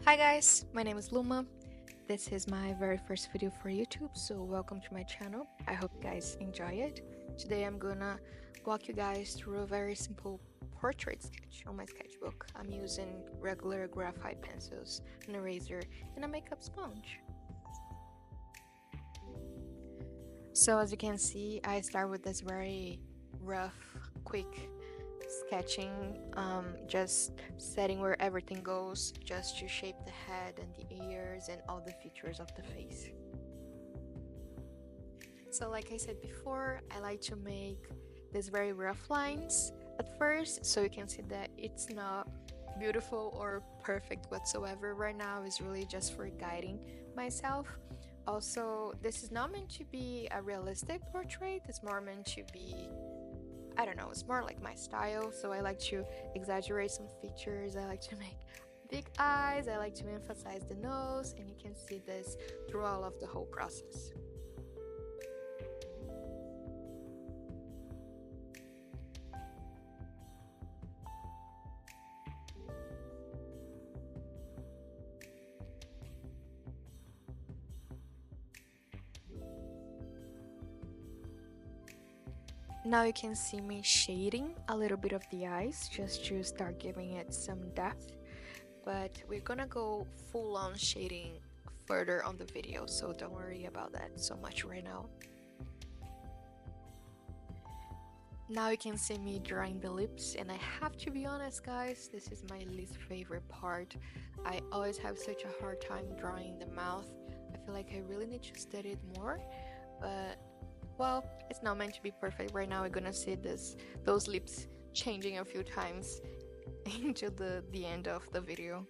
Hi guys, my name is Luma. This is my very first video for YouTube, so welcome to my channel. I hope you guys enjoy it. Today I'm gonna walk you guys through a very simple portrait sketch on my sketchbook. I'm using regular graphite pencils, an eraser, and a makeup sponge. So as you can see, I start with this very rough, quick sketching, just setting where everything goes, just to shape the head and the ears and all the features of the face. So like I said before, I like to make these very rough lines at first, so you can see that it's not beautiful or perfect whatsoever. Right now is really just for guiding myself. Also, this is not meant to be a realistic portrait, it's more meant to be, I don't know, it's more like my style. So I like to exaggerate some features, I like to make big eyes, I like to emphasize the nose, and you can see this through all of the whole process. Now you can see me shading a little bit of the eyes just to start giving it some depth, but we're gonna go full on shading further on the video, so don't worry about that so much right now. Now you can see me drawing the lips, and I have to be honest guys, this is my least favorite part. I always have such a hard time drawing the mouth. I feel like I really need to study it more, but well, it's not meant to be perfect. Right now we're gonna see those lips changing a few times into the end of the video.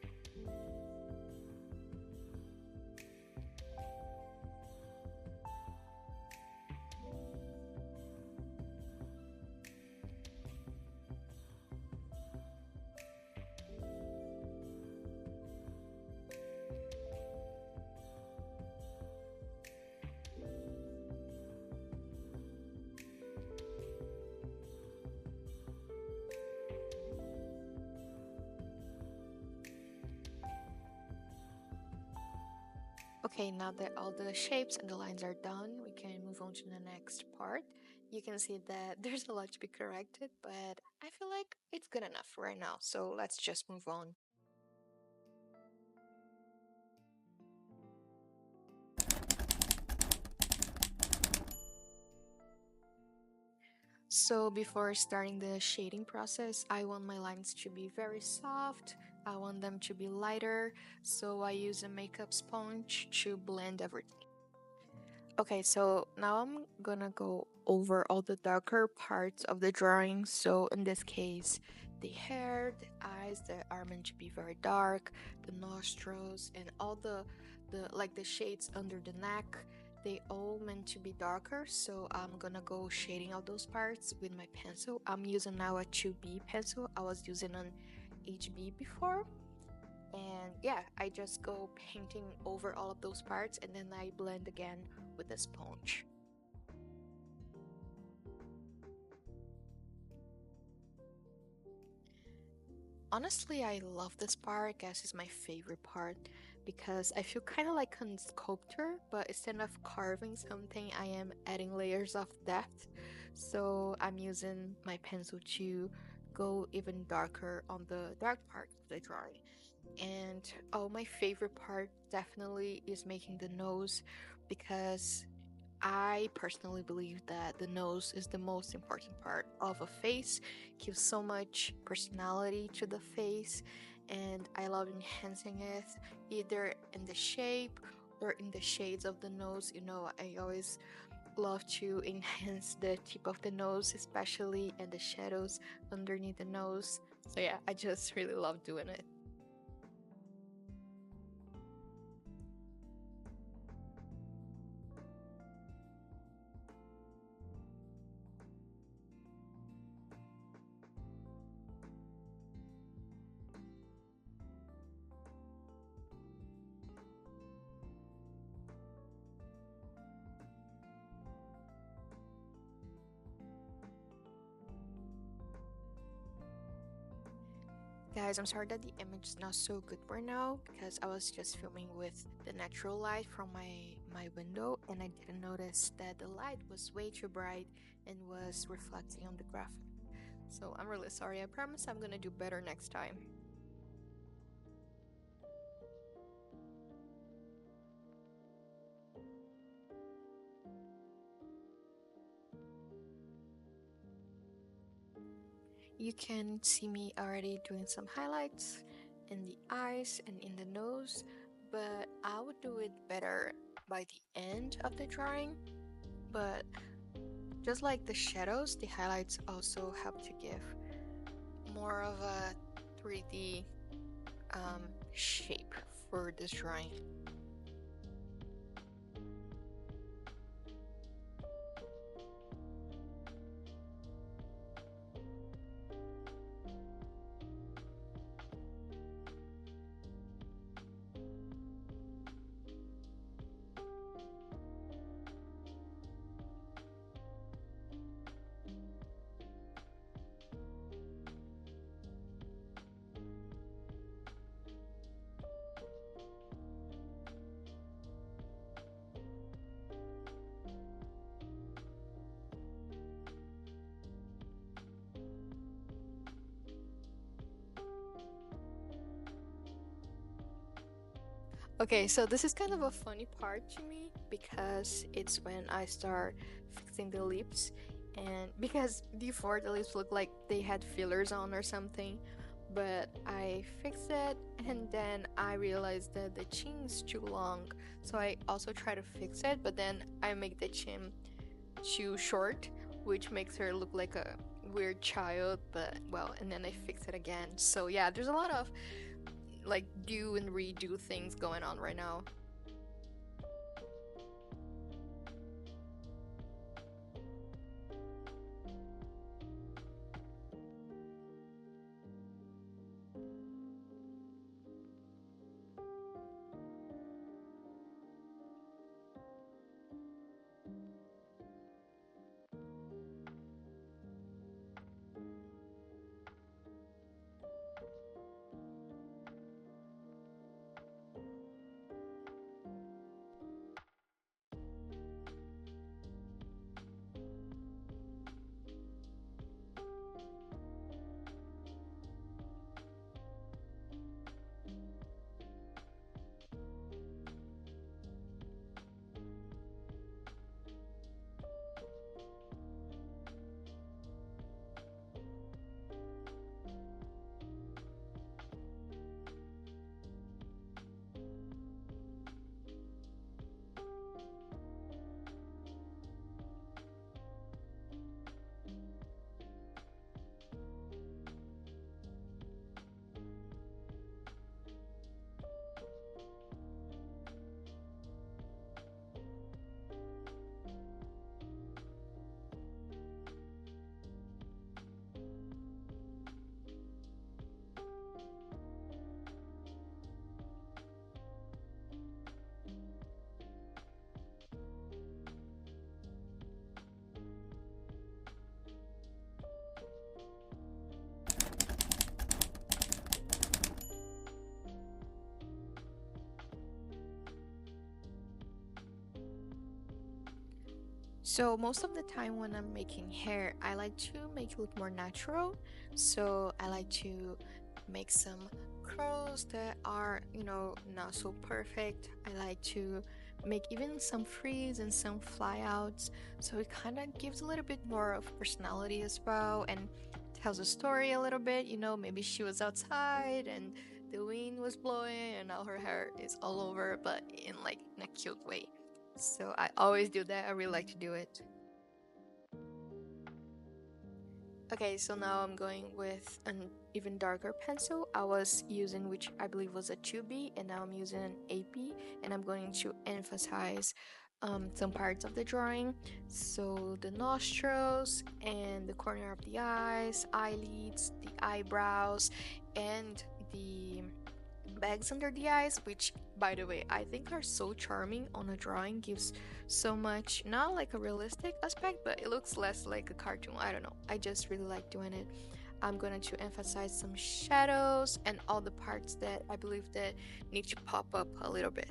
Okay, now that all the shapes and the lines are done, we can move on to the next part. You can see that there's a lot to be corrected, but I feel like it's good enough right now, so let's just move on. So before starting the shading process, I want my lines to be very soft. I want them to be lighter, so I use a makeup sponge to blend everything. Okay, so now I'm gonna go over all the darker parts of the drawing. So in this case, the hair, the eyes that are meant to be very dark, the nostrils, and all the shades under the neck, they all meant to be darker. So I'm gonna go shading all those parts with my pencil. I'm using now a 2B pencil. I was using an HB before. And yeah, I just go painting over all of those parts and then I blend again with a sponge. Honestly, I love this part. I guess it's my favorite part because I feel kind of like a sculptor, but instead of carving something, I am adding layers of depth. So I'm using my pencil to go even darker on the dark part of the drawing. And oh, my favorite part definitely is making the nose because I personally believe that the nose is the most important part of a face, gives so much personality to the face, and I love enhancing it either in the shape or in the shades of the nose. You know, I always love to enhance the tip of the nose, especially and the shadows underneath the nose. So yeah, I just really love doing it. Guys, I'm sorry that the image is not so good right now because I was just filming with the natural light from my window and I didn't notice that the light was way too bright and was reflecting on the graphic. So I'm really sorry. I promise I'm gonna do better next time. You can see me already doing some highlights in the eyes and in the nose, but I would do it better by the end of the drawing. But just like the shadows, the highlights also help to give more of a 3D shape for this drawing. Okay, so this is kind of a funny part to me because it's when I start fixing the lips, and because before the lips looked like they had fillers on or something, but I fixed it and then I realized that the chin is too long, so I also try to fix it, but then I make the chin too short, which makes her look like a weird child, but well, and then I fix it again. So yeah, there's a lot of like do and redo things going on right now. So most of the time when I'm making hair, I like to make it look more natural. So I like to make some curls that are, not so perfect. I like to make even some frizz and some flyouts. So it kind of gives a little bit more of personality as well and tells a story a little bit. Maybe she was outside and the wind was blowing and now her hair is all over, but in a cute way. So I always do that. I really like to do it. Okay, so now I'm going with an even darker pencil. I was using which I believe was a 2B, and now I'm using an 8B, and I'm going to emphasize some parts of the drawing. So the nostrils and the corner of the eyes, eyelids, the eyebrows, and the bags under the eyes, which by the way I think are so charming on a drawing, gives so much, not like a realistic aspect, but it looks less like a cartoon. I don't know, I just really like doing it. I'm going to emphasize some shadows and all the parts that I believe that need to pop up a little bit.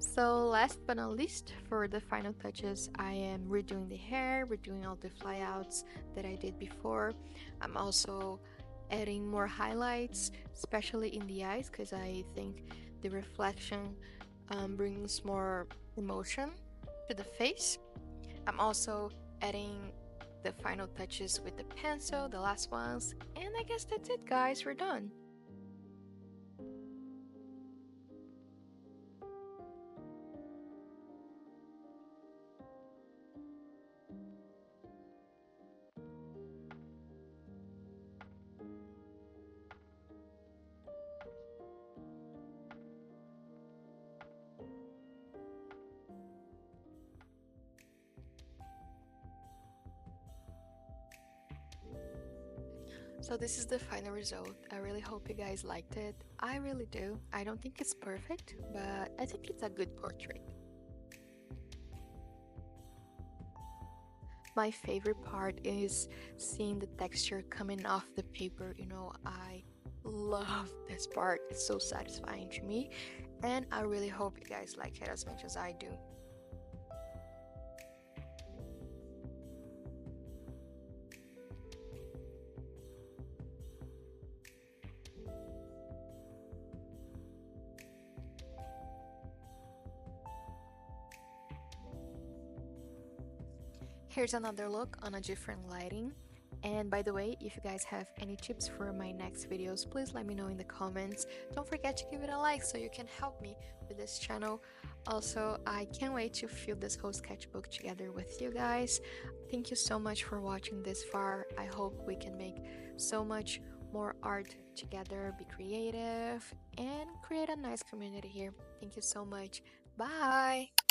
So last but not least, for the final touches, I am redoing the hair, redoing all the flyouts that I did before. I'm also adding more highlights, especially in the eyes, because I think the reflection brings more emotion to the face. I'm also adding the final touches with the pencil, the last ones, and I guess that's it, guys. We're done. So this is the final result. I really hope you guys liked it. I really do. I don't think it's perfect, but I think it's a good portrait. My favorite part is seeing the texture coming off the paper. I love this part. It's so satisfying to me, and I really hope you guys like it as much as I do. Here's another look on a different lighting. And by the way, if you guys have any tips for my next videos, please let me know in the comments. Don't forget to give it a like so you can help me with this channel. Also, I can't wait to fill this whole sketchbook together with you guys. Thank you so much for watching this far. I hope we can make so much more art together, be creative, and create a nice community here. Thank you so much. Bye!